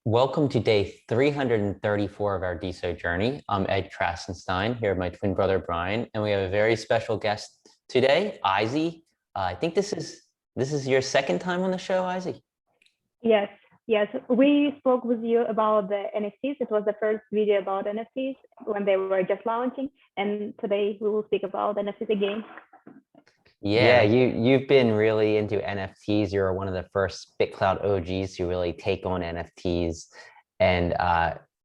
Welcome to day 334 of our DeSo journey. I'm Ed Krasenstein here with my twin brother Brian, and we have a very special guest today, IZY. I think this is your second time on the show, IZY. Yes, yes. We spoke with you about the NFTs. It was the first video about NFTs when they were just launching, and today we will speak about NFTs again. Yeah, you've been really into NFTs. You're one of the first BitCloud OGs to really take on NFTs, and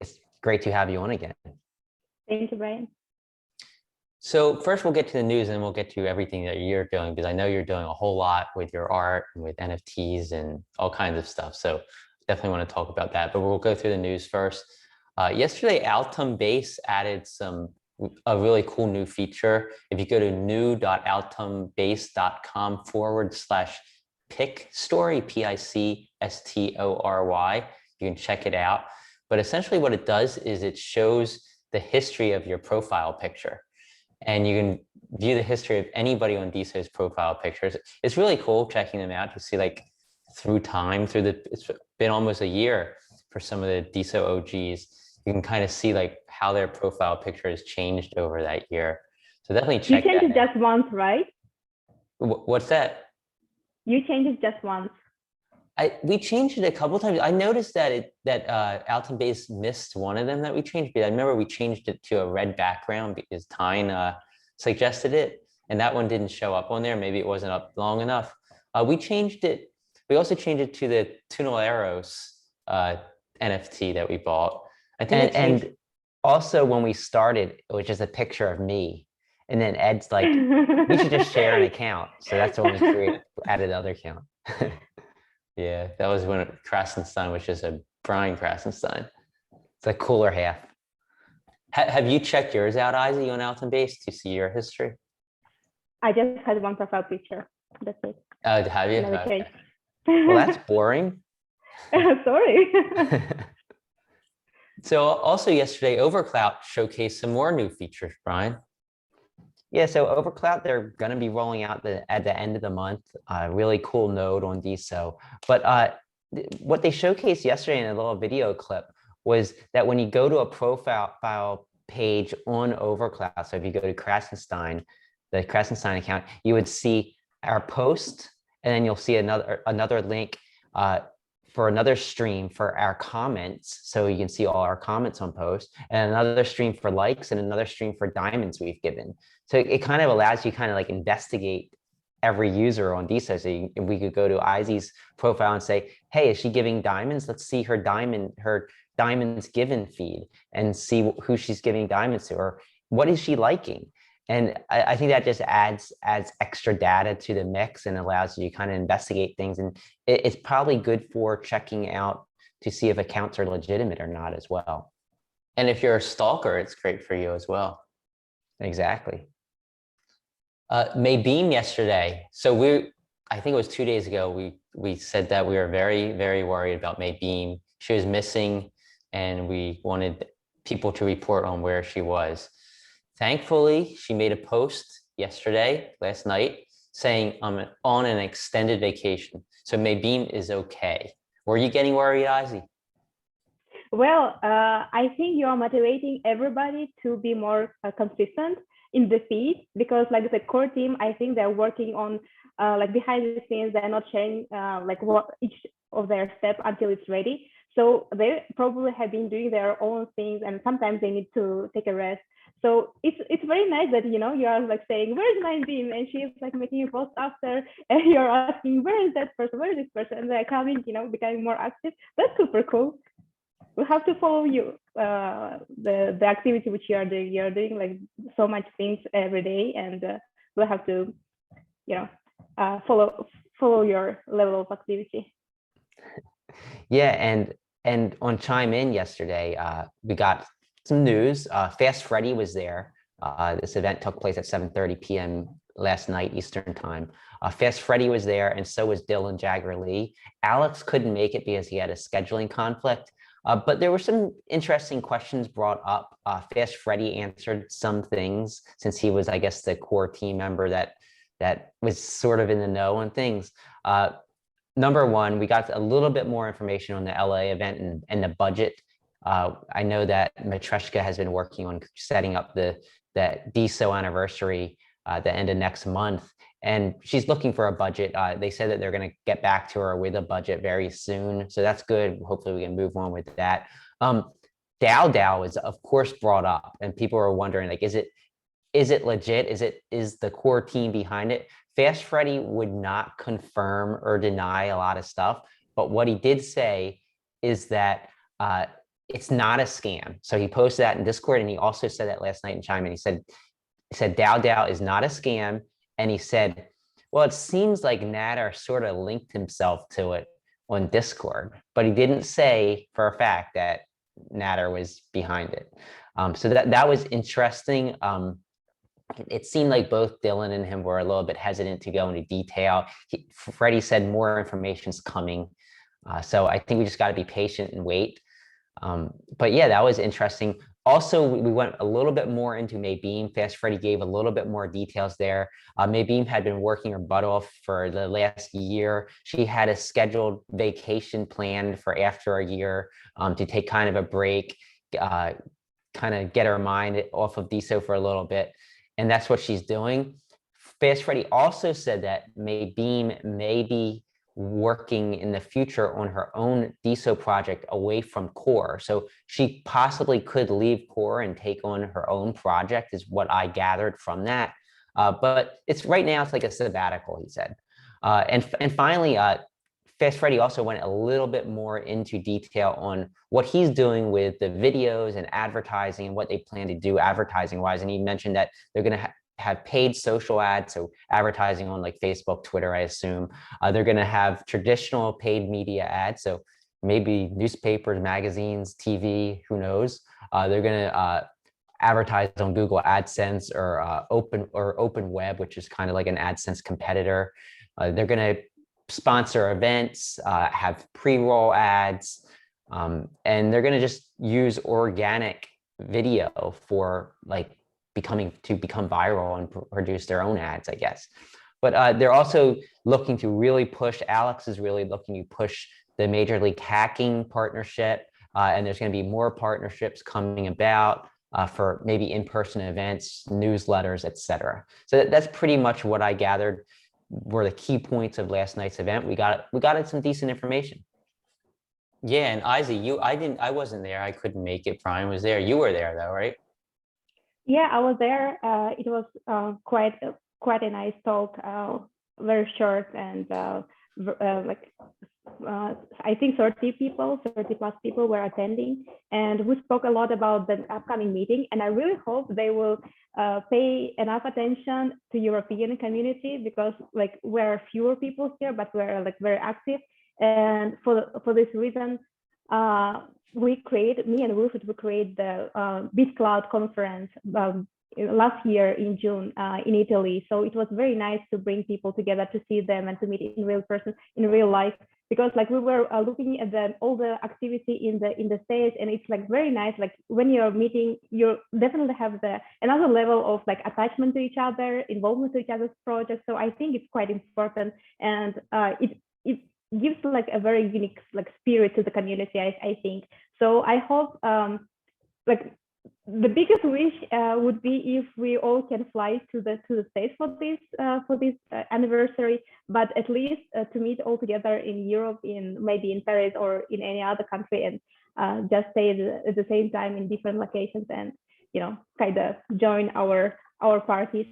it's great to have you on again. Thank you, Brian. So first we'll get to the news and we'll get to everything that you're doing, because I know you're doing a whole lot with your art and with NFTs and all kinds of stuff. So definitely want to talk about that, but we'll go through the news first. Yesterday, Altum Base added a really cool new feature. If you go to new.altumbase.com/pic story, PICSTORY, you can check it out. But essentially what it does is it shows the history of your profile picture. And you can view the history of anybody on DeSo's profile pictures. It's really cool checking them out to see, like, through time, it's been almost a year for some of the DeSo OGs. You can kind of see like how their profile picture has changed over that year. So definitely check that out. You changed it just once, right? What's that? You changed it just once. We changed it a couple times. I noticed that Altum Base missed one of them that we changed, but I remember we changed it to a red background because Tyne suggested it, and that one didn't show up on there. Maybe it wasn't up long enough. We changed it. We also changed it to the Tuneleros NFT that we bought. I think and also when we started, it was just a picture of me, and then Ed's like, we should just share an account. So that's when we added the other account. Yeah, that was when Krasenstein was just a Brian Krasenstein. It's a cooler half. Have you checked yours out, IZY, on Altum Base to see your history? I just had one profile picture. That's it. Have you? Okay. Well, that's boring. Sorry. So also yesterday, Overcloud showcased some more new features, Brian. Yeah, so Overcloud, they're going to be rolling out at the end of the month, a really cool node on DeSo. But what they showcased yesterday in a little video clip was that when you go to a profile page on Overcloud, so if you go to Krasenstein, the Krasenstein account, you would see our post, and then you'll see another link for another stream for our comments. So you can see all our comments on post, and another stream for likes, and another stream for diamonds we've given. So it kind of allows you kind of like investigate every user on DeSo. So we could go to IZY's profile and say, hey, is she giving diamonds? Let's see her diamonds given feed and see who she's giving diamonds to, or what is she liking? And I think that just adds extra data to the mix and allows you to kind of investigate things. And it's probably good for checking out to see if accounts are legitimate or not as well. And if you're a stalker, it's great for you as well. Exactly. Maebeam yesterday. So I think it was 2 days ago, we said that we were very, very worried about Maebeam. She was missing, and we wanted people to report on where she was. Thankfully, she made a post last night, saying I'm on an extended vacation. So Maebeam is okay. Were you getting worried, IZY? Well, I think you are motivating everybody to be more consistent in the feed, because like the core team, I think they're working on like behind the scenes. They're not sharing like what each of their steps until it's ready. So they probably have been doing their own things, and sometimes they need to take a rest. So it's very nice that, you know, you are like saying, where's Maebeam? And she's like making a post after, and you're asking, where is that person? Where is this person? And they're coming, you know, becoming more active. That's super cool. We have to follow you, the activity which you are doing. You're doing like so much things every day, and we'll have to, you know, follow your level of activity. Yeah, and on Chime In yesterday, we got some news. Fast Freddy was there. This event took place at 7:30 p.m. last night Eastern time. Fast Freddy was there, and so was Dylan Jagger Lee. Alex couldn't make it because he had a scheduling conflict. But there were some interesting questions brought up. Fast Freddy answered some things, since he was, I guess, the core team member that was sort of in the know on things. number one, we got a little bit more information on the LA event and the budget. I know that Matreshka has been working on setting up that DeSo anniversary the end of next month, and she's looking for a budget. They said that they're going to get back to her with a budget very soon, so that's good. Hopefully, we can move on with that. DAO is of course brought up, and people are wondering, like, is it legit? Is the core team behind it? Fast Freddy would not confirm or deny a lot of stuff, but what he did say is that it's not a scam. So he posted that in Discord, and he also said that last night in Chime, and he said DAO is not a scam, and he said, well, it seems like Nader sort of linked himself to it on Discord, but he didn't say for a fact that Nader was behind it. So that was interesting. It seemed like both Dylan and him were a little bit hesitant to go into detail. Freddie said more information's coming. So I think we just got to be patient and wait. But yeah, that was interesting. Also, we went a little bit more into Maebeam. Fast Freddy gave a little bit more details there. Maebeam had been working her butt off for the last year. She had a scheduled vacation planned for after a year to take kind of a break, kind of get her mind off of DeSo for a little bit. And that's what she's doing. Fast Freddy also said that Maebeam may be working in the future on her own DeSo project away from core. So she possibly could leave core and take on her own project is what I gathered from that. But it's right now, it's like a sabbatical, he said. And finally, Fast Freddy also went a little bit more into detail on what he's doing with the videos and advertising and what they plan to do advertising wise. And he mentioned that they're going to have paid social ads, so advertising on like Facebook, Twitter, I assume. They're going to have traditional paid media ads, so maybe newspapers, magazines, TV, who knows. They're going to advertise on Google AdSense or Open Web, which is kind of like an AdSense competitor. They're going to sponsor events, have pre-roll ads, and they're going to just use organic video for like become viral and produce their own ads, I guess. But they're also looking to really push, Alex is really looking to push the Major League Hacking partnership, and there's going to be more partnerships coming about for maybe in-person events, newsletters, etc. So that's pretty much what I gathered were the key points of last night's event. We got some decent information. Yeah, and IZY, I wasn't there. I couldn't make it. Brian was there. You were there though, right? Yeah, I was there. It was quite a nice talk, very short, and I think 30 plus people were attending, and we spoke a lot about the upcoming meeting. And I really hope they will pay enough attention to European community, because like we're fewer people here, but we're like very active. And for this reason, me and Wilfried, we create the BitCloud conference last year in June in Italy. So it was very nice to bring people together to see them and to meet in real life, because like we were looking at all the activity in the States, and it's like very nice. Like when you're meeting, you definitely have another level of like attachment to each other, involvement to each other's projects. So I think it's quite important, and it gives like a very unique like spirit to the community, I think. So I hope like the biggest wish would be if we all can fly to the States for this anniversary, but at least to meet all together in Europe, maybe in Paris or in any other country, and just stay at the same time in different locations, and kind of join our parties.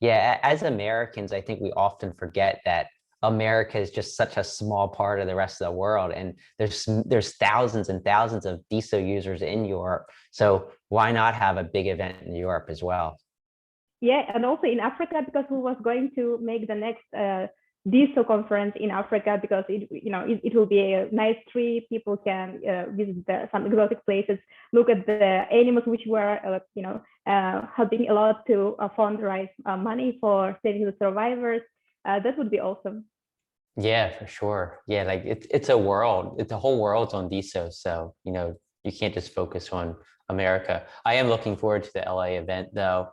Yeah, as Americans, I think we often forget that America is just such a small part of the rest of the world, and there's thousands and thousands of DeSo users in Europe. So why not have a big event in Europe as well? Yeah, and also in Africa, because we was going to make the next DeSo conference in Africa, because it will be a nice trip. People can visit some exotic places, look at the animals, which were helping a lot to fundraise money for saving the survivors. That would be awesome. Yeah, for sure. Yeah, like it's a whole world's on DeSo. So, you can't just focus on America. I am looking forward to the LA event though.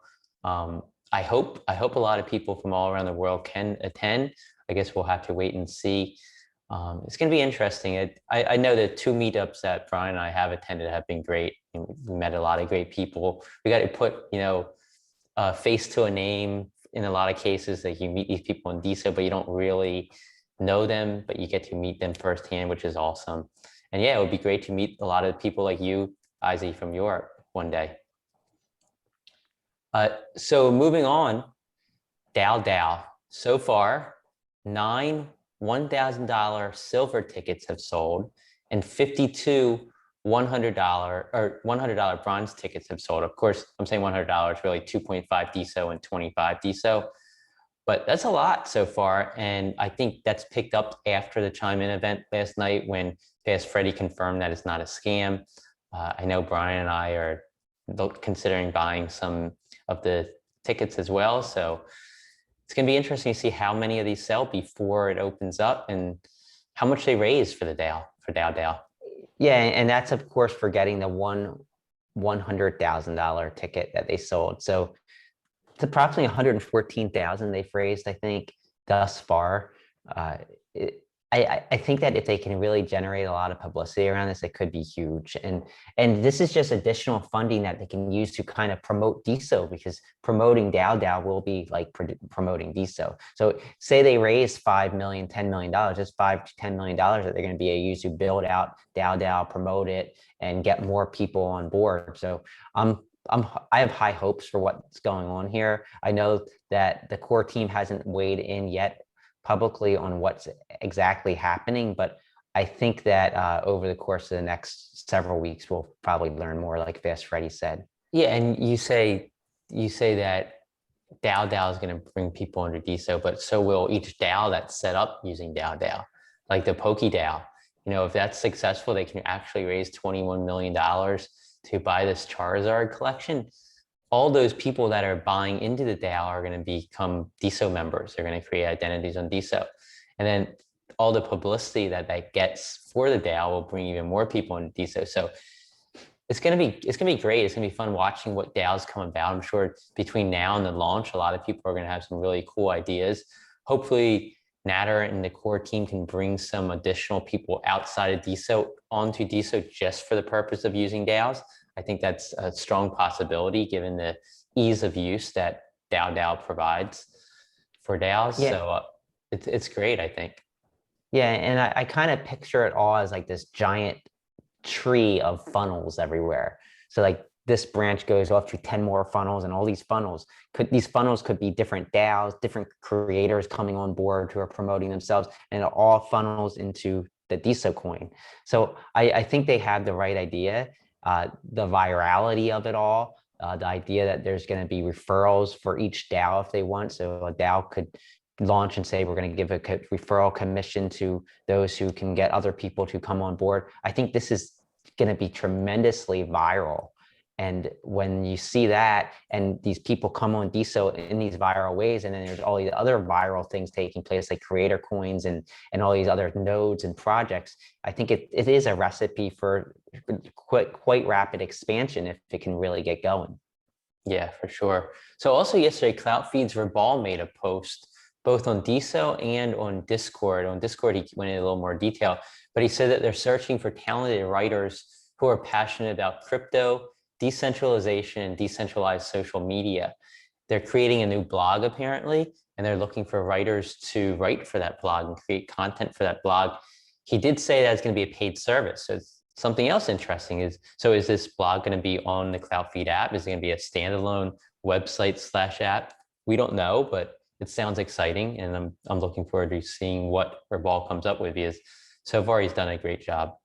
I hope a lot of people from all around the world can attend. I guess we'll have to wait and see. It's going to be interesting. I know the two meetups that Brian and I have attended have been great. And we met a lot of great people. We got to put, a face to a name in a lot of cases. That you meet these people in DeSo, but you don't really know them, but you get to meet them firsthand, which is awesome. And yeah, it would be great to meet a lot of people like you, IZY, from Europe one day. So moving on, DAO. So far, 9 $1,000 silver tickets have sold and 52 $100 or $100 bronze tickets have sold. Of course, I'm saying $100, really 2.5 DeSo and 25 DeSo, but that's a lot so far. And I think that's picked up after the Chime In event last night when Fast Freddy confirmed that it's not a scam. I know Brian and I are considering buying some of the tickets as well. So it's going to be interesting to see how many of these sell before it opens up and how much they raise for the DAO, for DAO. Yeah, and that's of course for getting the $100,000 ticket that they sold. So it's approximately 114,000 they've raised, I think, thus far. I think that if they can really generate a lot of publicity around this, it could be huge. And this is just additional funding that they can use to kind of promote DeSo, because promoting DAO will be like promoting DeSo. So say they raise $5 million, $10 million, just $5 to $10 million that they're going to be able to build out DAO, promote it, and get more people on board. So I have high hopes for what's going on here. I know that the core team hasn't weighed in yet publicly on what's exactly happening, but I think that over the course of the next several weeks, we'll probably learn more, like Fast Freddy said. Yeah, and you say that DAO is going to bring people under DeSo, but so will each DAO that's set up using DAO, like the Poké DAO. If that's successful, they can actually raise $21 million to buy this Charizard collection. All those people that are buying into the DAO are going to become DeSo members. They're going to create identities on DeSo. And then all the publicity that gets for the DAO will bring even more people into DeSo. So it's going to be great. It's going to be fun watching what DAOs come about. I'm sure between now and the launch, a lot of people are going to have some really cool ideas. Hopefully Natter and the core team can bring some additional people outside of DeSo onto DeSo just for the purpose of using DAOs. I think that's a strong possibility given the ease of use that DAO provides for DAOs. Yeah. So it's great, I think. Yeah, and I kind of picture it all as like this giant tree of funnels everywhere. So like this branch goes off to 10 more funnels, and all these funnels could be different DAOs, different creators coming on board who are promoting themselves, and it all funnels into the DeSo coin. So I think they have the right idea. The virality of it all, the idea that there's going to be referrals for each DAO if they want. So a DAO could launch and say, we're going to give a referral commission to those who can get other people to come on board. I think this is going to be tremendously viral. And when you see that, and these people come on DeSo in these viral ways, and then there's all these other viral things taking place, like creator coins and all these other nodes and projects, I think it is a recipe for quite rapid expansion if it can really get going. Yeah, for sure. So also yesterday, Clout Feeds Verbal made a post both on DeSo and on Discord. On Discord, he went into a little more detail, but he said that they're searching for talented writers who are passionate about crypto, decentralization, and decentralized social media. They're creating a new blog apparently, and they're looking for writers to write for that blog and create content for that blog. He did say that it's going to be a paid service. So something else interesting is this blog going to be on the Clout Feed app? Is it going to be a standalone website / app? We don't know, but it sounds exciting, and I'm looking forward to seeing what Verbal comes up with, because so far he's done a great job.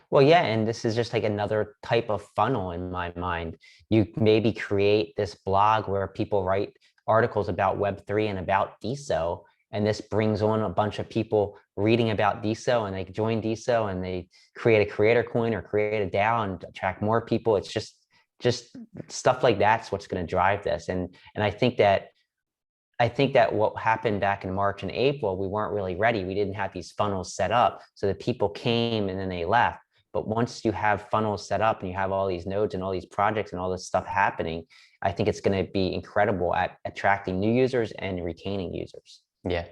Well, yeah, and this is just like another type of funnel in my mind. You maybe create this blog where people write articles about Web3 and about DeSo, and this brings on a bunch of people reading about DeSo, and they join DeSo and they create a creator coin or create a DAO and attract more people. It's just stuff like that's what's going to drive this. And I think that what happened back in March and April, we weren't really ready. We didn't have these funnels set up. So the people came and then they left. But once you have funnels set up and you have all these nodes and all these projects and all this stuff happening, I think it's going to be incredible at attracting new users and retaining users. Yeah.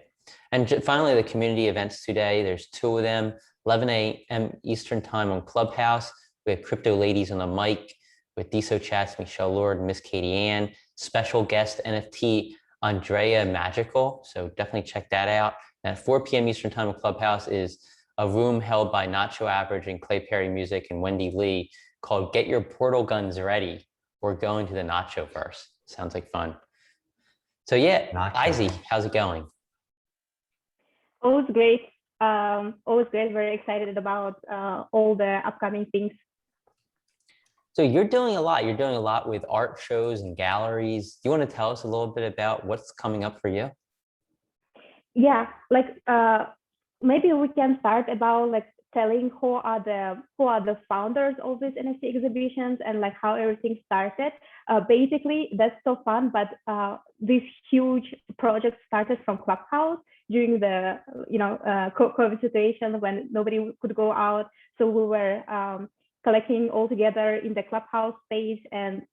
And finally, the community events today, there's 2 of them, 11 a.m. Eastern time on Clubhouse. We have Crypto Ladies on the mic with DeSo Chats, Michelle Lord, Miss Katie Ann, special guest NFT, Andrea Magical. So definitely check that out. And at 4 p.m. Eastern time on Clubhouse is a room held by Nacho Average and Clay Perry Music and Wendy Lee called Get Your Portal Guns Ready. We're going to the Nacho verse. Sounds like fun. So yeah, IZY, how's it going? Always great. Always great. Very excited about all the upcoming things. So you're doing a lot. You're doing a lot with art shows and galleries. Do you want to tell us a little bit about what's coming up for you? Yeah, like maybe we can start about like telling who are the founders of these NFT exhibitions and like how everything started. Basically, that's so fun, but this huge project started from Clubhouse during the COVID situation when nobody could go out. So we were collecting all together in the Clubhouse space and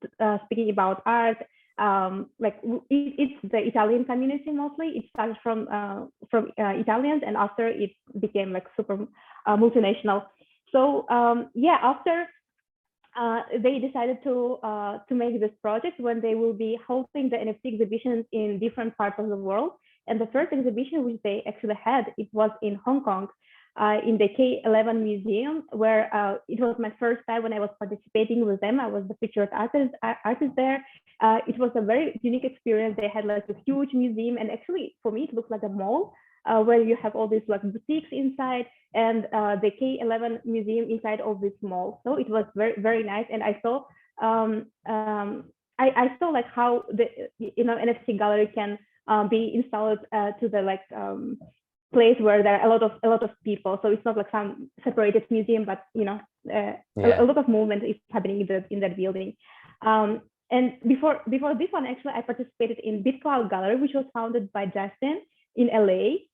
speaking about art. It's the Italian community mostly. It started from Italians, and after it became like super multinational. So after they decided to make this project when they will be hosting the NFT exhibitions in different parts of the world. And the first exhibition which they actually had, it was in Hong Kong, in the K11 Museum, where it was my first time when I was participating with them. I was the featured artist there. It was a very unique experience. They had like a huge museum, and actually for me it looked like a mall where you have all these like boutiques inside, and the K11 Museum inside of this mall. So it was very, very nice, and I saw I saw like how the NFT gallery can be installed to the like place where there are a lot of people. So it's not like some separated museum, but a lot of movement is happening in that building. And before this one, actually, I participated in BitCloud Gallery, which was founded by Justin in LA.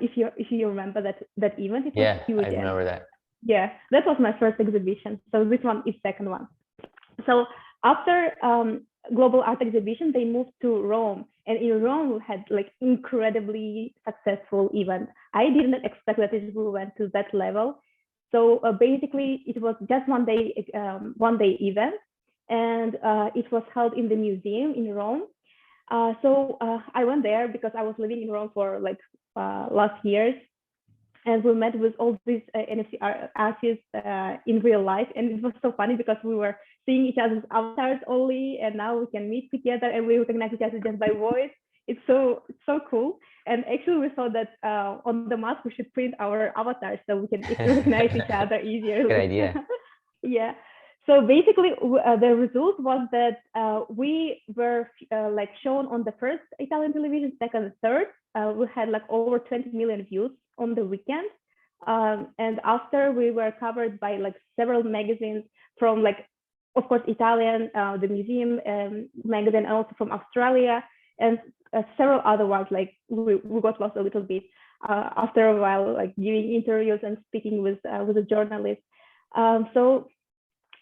If you remember that event, it was huge. I remember that. Yeah, that was my first exhibition. So this one is second one. So after Global Art Exhibition, they moved to Rome, and in Rome we had like incredibly successful event. I didn't expect that it will went to that level. So basically, it was just one day event, and it was held in the museum in Rome. So I went there because I was living in Rome for like last years, and we met with all these NFT artists in real life, and it was so funny because we were seeing each other's avatars only, and now we can meet together and we recognize each other just by voice. It's so cool. And actually, we thought that on the mask we should print our avatars so we can recognize each other easier. Good idea. Yeah. So basically, the result was that we were like shown on the first Italian television, second, and third. We had like over 20 million views on the weekend. And after, we were covered by like several magazines from like, of course, Italian, the Museum magazine, and also from Australia, and several other ones. Like we got lost a little bit after a while, like giving interviews and speaking with a journalist. So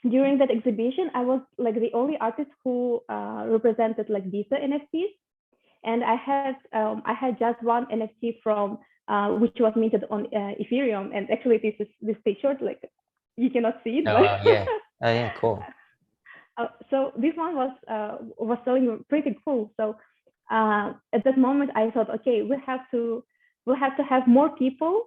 during that exhibition, I was like the only artist who represented like DeSo NFTs, and I had just one NFT from which was minted on Ethereum, and actually this picture, like you cannot see it. Yeah, cool. So this one was selling pretty cool. So at that moment, I thought, okay, we'll have to have more people,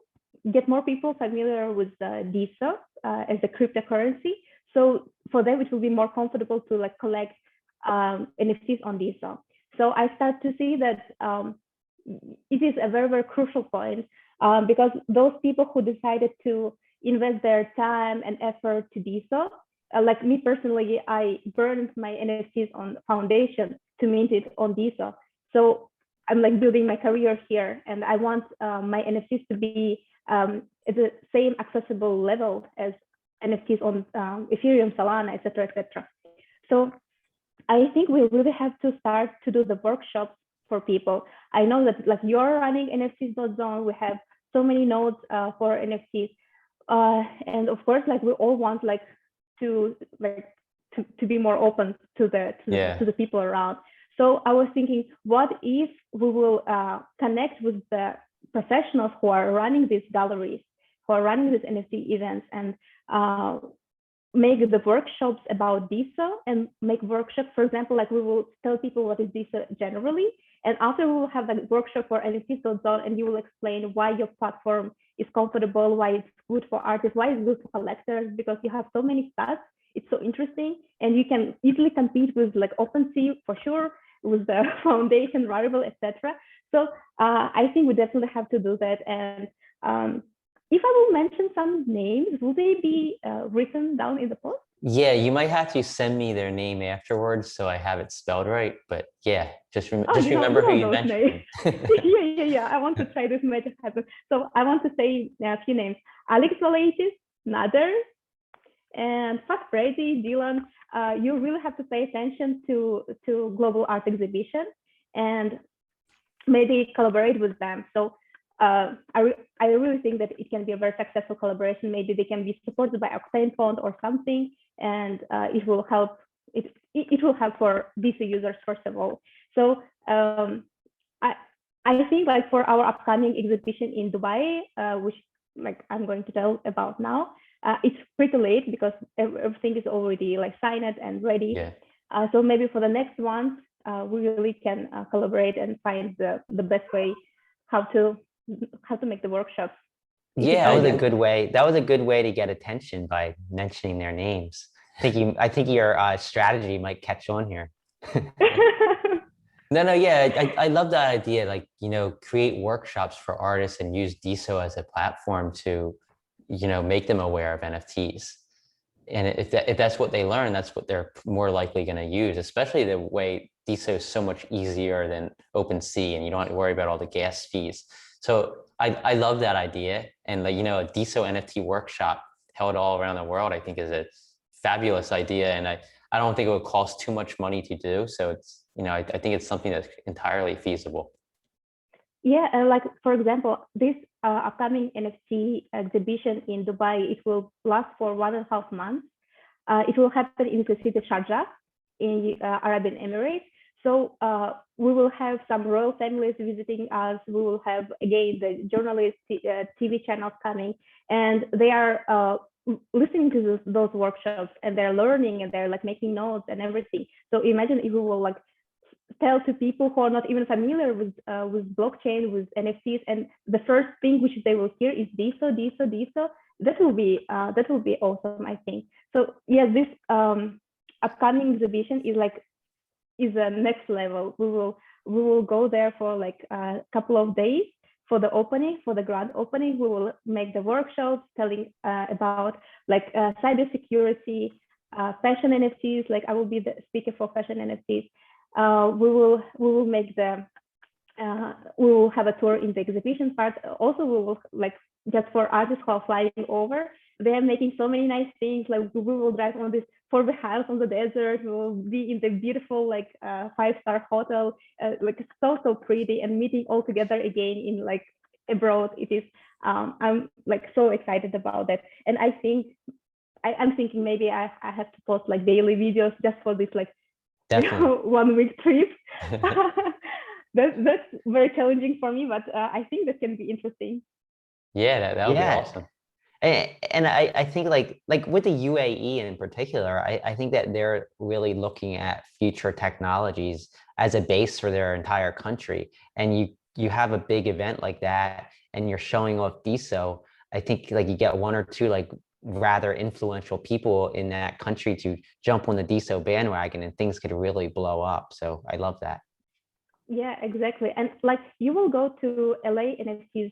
get more people familiar with DeSo as a cryptocurrency. So for them, it will be more comfortable to like collect NFTs on DeSo. So I start to see that it is a very, very crucial point because those people who decided to invest their time and effort to DeSo, like me personally, I burned my NFTs on Foundation to mint it on DeSo. So I'm like building my career here, and I want my NFTs to be at the same accessible level as NFTs on Ethereum, Solana, etc., etc. So I think we really have to start to do the workshops for people. I know that like you're running NFTs.zone, we have so many nodes for NFTs, and of course, like we all want like to be more open to the people around. So I was thinking, what if we will connect with the professionals who are running these galleries, who are running these NFT events, and make the workshops about DeSo and make workshops, for example, like we will tell people what is DeSo generally, and after we will have a workshop for NFTs.zone, and you will explain why your platform is comfortable, why it's good for artists, why it's good for collectors, because you have so many stats. It's so interesting, and you can easily compete with like OpenSea for sure, with the foundation, Rarible, etc. So I think we definitely have to do that. And if I will mention some names, will they be written down in the post? Yeah, you might have to send me their name afterwards so I have it spelled right. But yeah, just remember who you mentioned. Yeah. I want to try this magic happen. So I want to say a few names: Alex Valaitis, Nader, and Fast Freddy, Dylan. You really have to pay attention to global art exhibition and maybe collaborate with them. So I really think that it can be a very successful collaboration. Maybe they can be supported by Octane Fund or something, and it will help. It will help for DeSo users first of all. So I think like for our upcoming exhibition in Dubai, which like I'm going to tell about now, it's pretty late because everything is already like signed and ready. Yeah. So maybe for the next one, we really can collaborate and find the best way how to make the workshops. Yeah, that was a good way. That was a good way to get attention by mentioning their names. I think your strategy might catch on here. No, yeah, I love that idea. Like, create workshops for artists and use DeSo as a platform to, make them aware of NFTs. And if that's what they learn, that's what they're more likely going to use, especially the way DeSo is so much easier than OpenSea, and you don't have to worry about all the gas fees. So I love that idea. And like, a DeSo NFT workshop held all around the world, I think is a fabulous idea. And I don't think it would cost too much money to do. So it's, I think it's something that's entirely feasible. Yeah, like for example, this upcoming NFT exhibition in Dubai, it will last for 1.5 months. It will happen in the city Sharjah in Arabian Emirates. So we will have some royal families visiting us. We will have, again, the journalists, TV channels coming, and they are listening to those workshops, and they're learning, and they're like making notes and everything. So imagine if we will like tell to people who are not even familiar with blockchain, with NFTs, and the first thing which they will hear is DeSo. That will be awesome, I think. So yeah, this upcoming exhibition is a next level. We will go there for like a couple of days for the opening, for the grand opening. We will make the workshops telling about like cybersecurity, fashion NFTs. Like I will be the speaker for fashion NFTs. We will make we will have a tour in the exhibition part. Also, we will like just for artists who are flying over. They are making so many nice things. Like we will drive on this for the house on the desert. We will be in the beautiful like 5-star hotel, like so pretty, and meeting all together again in like abroad. It is. I'm like so excited about that, and I think I'm thinking maybe I have to post like daily videos just for this like 1 week trip. That's very challenging for me, but I think that can be interesting. Yeah, that would be awesome. And I think like with the UAE in particular, I think that they're really looking at future technologies as a base for their entire country. And you have a big event like that, and you're showing off DeSo. I think like you get 1 or 2 like rather influential people in that country to jump on the DeSo bandwagon, and things could really blow up. So I love that. Yeah, exactly. And like you will go to LA NFTs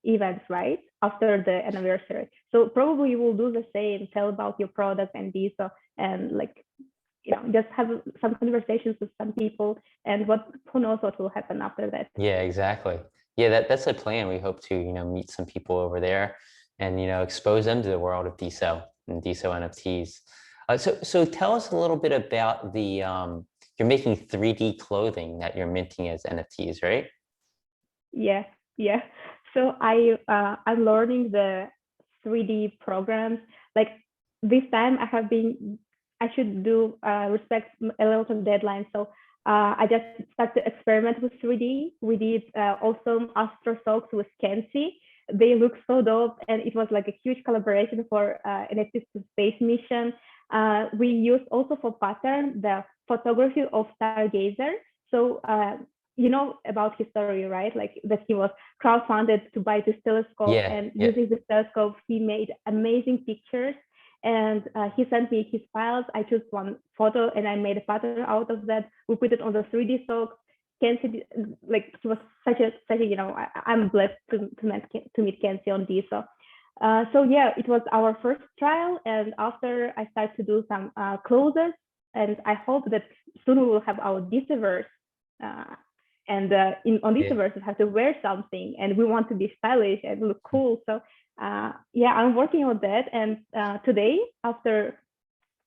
events, right? After the anniversary. So probably you will do the same, tell about your product and DeSo, and like, just have some conversations with some people, and who knows what will happen after that. Yeah, exactly. Yeah, that's the plan. We hope to, meet some people over there and, expose them to the world of DeSo and DeSo NFTs. So tell us a little bit about the, you're making 3D clothing that you're minting as NFTs, right? Yeah. So I'm learning the 3D programs. Like this time I should do respect a lot of deadlines. So I just started to experiment with 3D. We did awesome Astro socks with Kenzie. They look so dope, and it was like a huge collaboration for NFT to space mission. We used also for pattern the photography of Stargazer. So you know about his story, right? Like that he was crowdfunded to buy this telescope, and using this telescope, he made amazing pictures. And he sent me his files. I chose one photo and I made a pattern out of that. We put it on the 3D socks. Kenzie, like he was such a you know, I'm blessed to meet Kenzie on DeSo. So yeah, it was our first trial, and after I started to do some closes, and I hope that soon we will have our DeSoverse. On DeSoverse, we have to wear something, and we want to be stylish and look cool. So yeah, I'm working on that. And today, after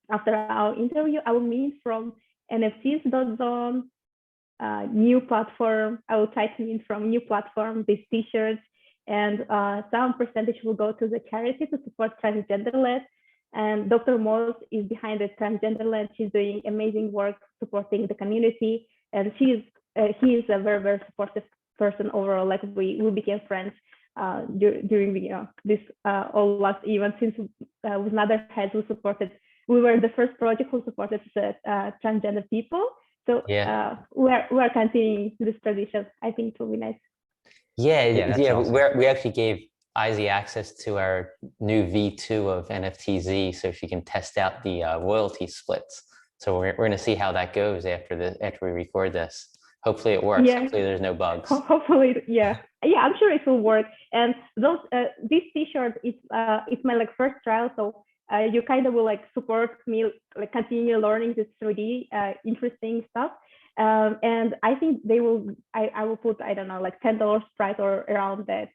our interview, I will meet from NFTs.zone, new platform. I will try to meet from new platform, these t-shirts, and some percentage will go to the charity to support transgender-led. And Dr. Moss is behind the transgender-led. She's doing amazing work supporting the community, and he is a very, very supportive person overall. Like we became friends during this all last event. Since with Another Heads, we were the first project who supported the transgender people. So we're continuing this tradition. I think it will be nice. Yeah. Awesome. We actually gave IZY access to our new V2 of NFTZ, so she can test out the royalty splits. So we're going to see how that goes after we record this. Hopefully it works. Yeah. Hopefully there's no bugs. Hopefully, yeah, I'm sure it will work. And this T-shirt, it's my first trial, so you kind of will support me, continue learning this 3D interesting stuff. And I think I will put, I don't know, $10 price or around that,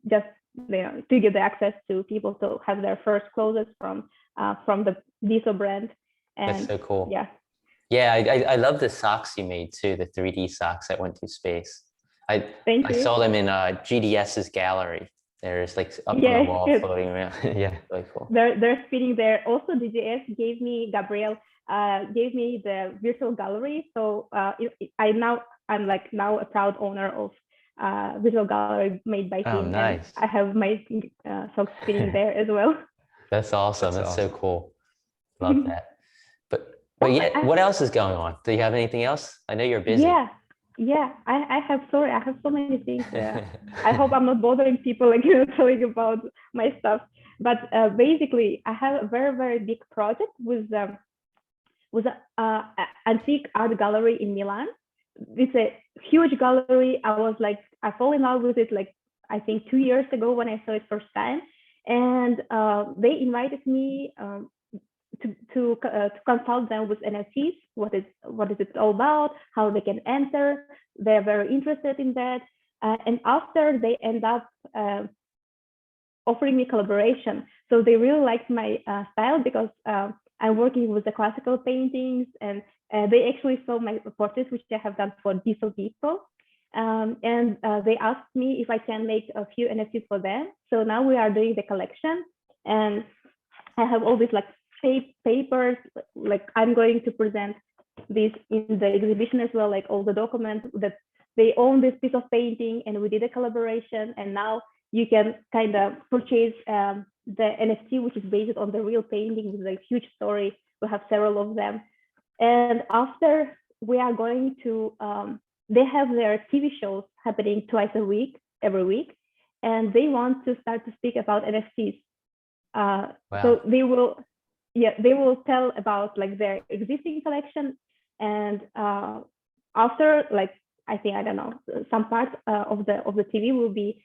just to give the access to people to have their first clothes from the DeSo brand. And that's so cool. Yeah, I love the socks you made too, the 3D socks that went to space. I saw them in GDS's gallery. There's up on the wall floating around. Yeah, really cool. They're spinning there. Also, DGS Gabriel gave me the virtual gallery. So I'm now a proud owner of virtual gallery made by him. Oh, nice. And I have my socks spinning there as well. That's awesome. That's so cool. Love that. But yeah, what else is going on? Do you have anything else? I know you're busy. Yeah. I have so many things. I hope I'm not bothering people telling about my stuff. But basically, I have a very, very big project with an antique art gallery in Milan. It's a huge gallery. I fell in love with it I think 2 years ago when I saw it first time, and they invited me to consult them with NFTs. What is it all about? How they can enter? They're very interested in that. And after they end up offering me collaboration. So they really liked my style because I'm working with the classical paintings, and they actually saw my portraits, which I have done for DeSo people. And they asked me if I can make a few NFTs for them. So now we are doing the collection, and I have all these papers. I'm going to present this in the exhibition as well, all the documents that they own this piece of painting, and we did a collaboration. And now you can kind of purchase the NFT, which is based on the real painting with a huge story. We have several of them. And after, we are going to, they have their TV shows happening twice a week, every week, and they want to start to speak about NFTs. Wow. So they will tell about their existing collection, and after I think, I don't know, some part of the TV will be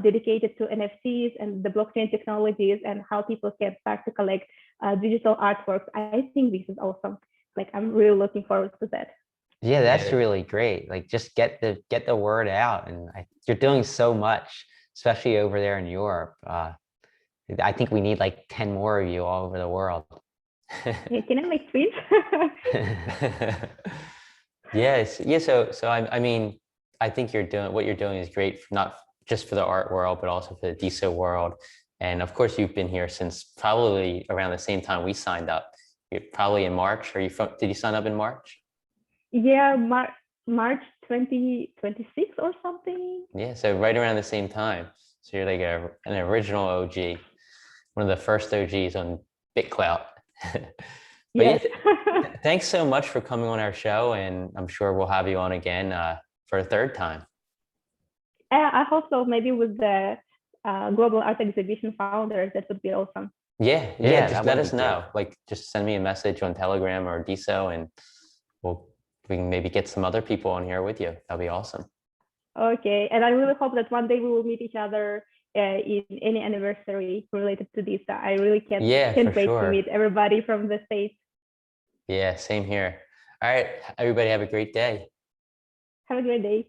dedicated to NFTs and the blockchain technologies and how people can start to collect digital artworks. I think this is awesome. I'm really looking forward to that. Yeah, that's really great. Just get the word out, and you're doing so much, especially over there in Europe. I think we need 10 more of you all over the world. Yeah, can I make tweets? Yes. Yeah. So I mean, I think what you're doing is great, not just for the art world, but also for the DeSo world. And of course, you've been here since probably around the same time we signed up. You're probably in March. Did you sign up in March? Yeah, March 2026 or something. Yeah, so right around the same time. So you're like an original OG, one of the first OGs on BitClout. But yeah, Yes. thanks so much for coming on our show, and I'm sure we'll have you on again for a third time. I hope so. Maybe with the Global Art Exhibition founders, that would be awesome. Yeah, that just would let be us great. know. Like, just send me a message on Telegram or DeSo, and we can maybe get some other people on here with you. That'd be awesome. Okay, and I really hope that one day we will meet each other in any anniversary related to this. I really can't For wait to sure. meet everybody from the States. Yeah, same here. All right, everybody have a great day. Have a great day.